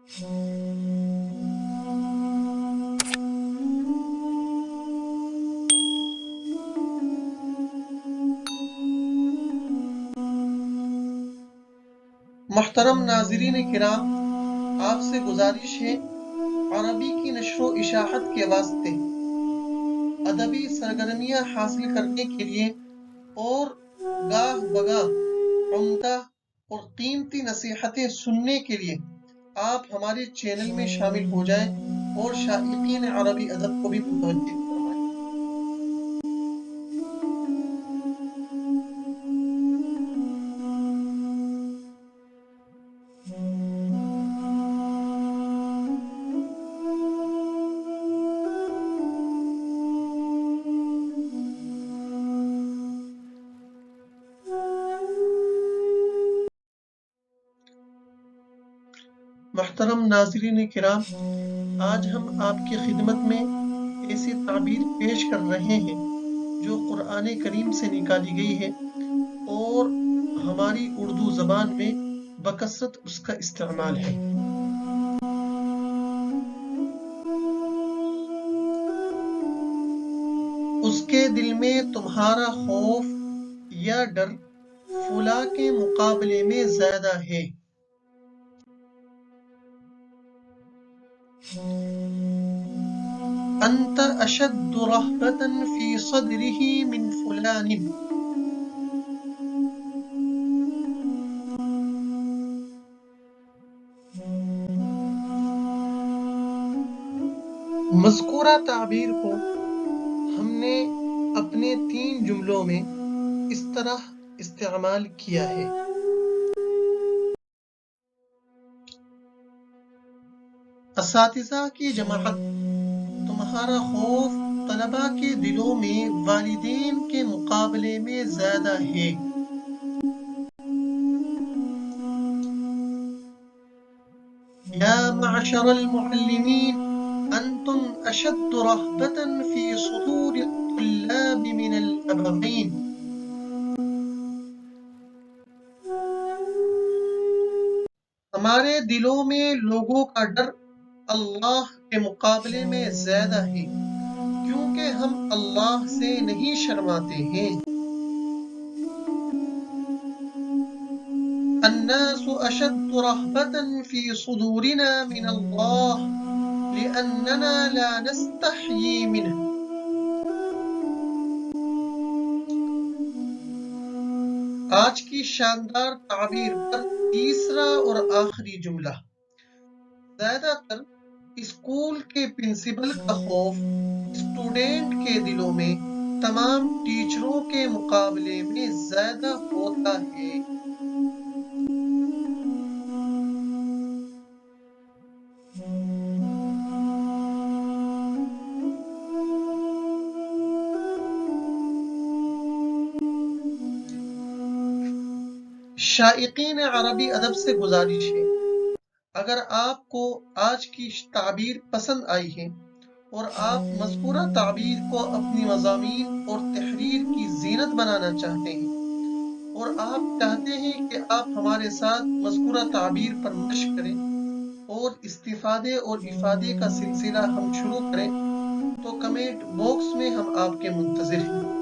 محترم ناظرین کرام، آپ سے گزارش ہے عربی کی نشر و اشاعت کے واسطے ادبی سرگرمیاں حاصل کرنے کے لیے اور گاہ بگاہ عمدہ اور قیمتی نصیحتیں سننے کے لیے آپ ہمارے چینل میں شامل ہو جائیں اور شائقین عربی ادب کو بھی متوجہ فرمائیں۔ محترم ناظرین کرام، آج ہم آپ کی خدمت میں ایسی تعبیر پیش کر رہے ہیں جو قرآن کریم سے نکالی گئی ہے اور ہماری اردو زبان میں بکثرت اس کا استعمال ہے۔ اس کے دل میں تمہارا خوف یا ڈر فلاں کے مقابلے میں زیادہ ہے۔ انت اشد رہبۃ فی صدرہ من فلان۔ مذکورہ تعبیر کو ہم نے اپنے 3 جملوں میں اس طرح استعمال کیا ہے: اساتذہ کی جماعت، تمہارا خوف طلباء کے دلوں میں والدین کے مقابلے میں زیادہ ہے۔ یا معشر المعلمین، انتم اشد رہبۃ فی صدور الطلاب من الابغین۔ ہمارے دلوں میں لوگوں کا ڈر اللہ کے مقابلے میں زیادہ ہے، کیونکہ ہم اللہ سے نہیں شرماتے ہیں۔ الناس اشد رہبۃ فی صدورنا من اللہ لأننا لا نستحیی منہ۔ آج کی شاندار تعبیر پر تیسرا اور آخری جملہ: زیادہ تر اسکول کے پرنسپل کا خوف اسٹوڈنٹ کے دلوں میں تمام ٹیچروں کے مقابلے میں زیادہ ہوتا ہے۔ شائقین عربی ادب سے گزارش ہے، اگر آپ کو آج کی تعبیر پسند آئی ہے اور آپ مذکورہ تعبیر کو اپنی مضامین اور تحریر کی زینت بنانا چاہتے ہیں اور آپ چاہتے ہیں کہ آپ ہمارے ساتھ مذکورہ تعبیر پر مشق کریں اور استفادے اور افادے کا سلسلہ ہم شروع کریں، تو کمنٹ باکس میں ہم آپ کے منتظر ہیں۔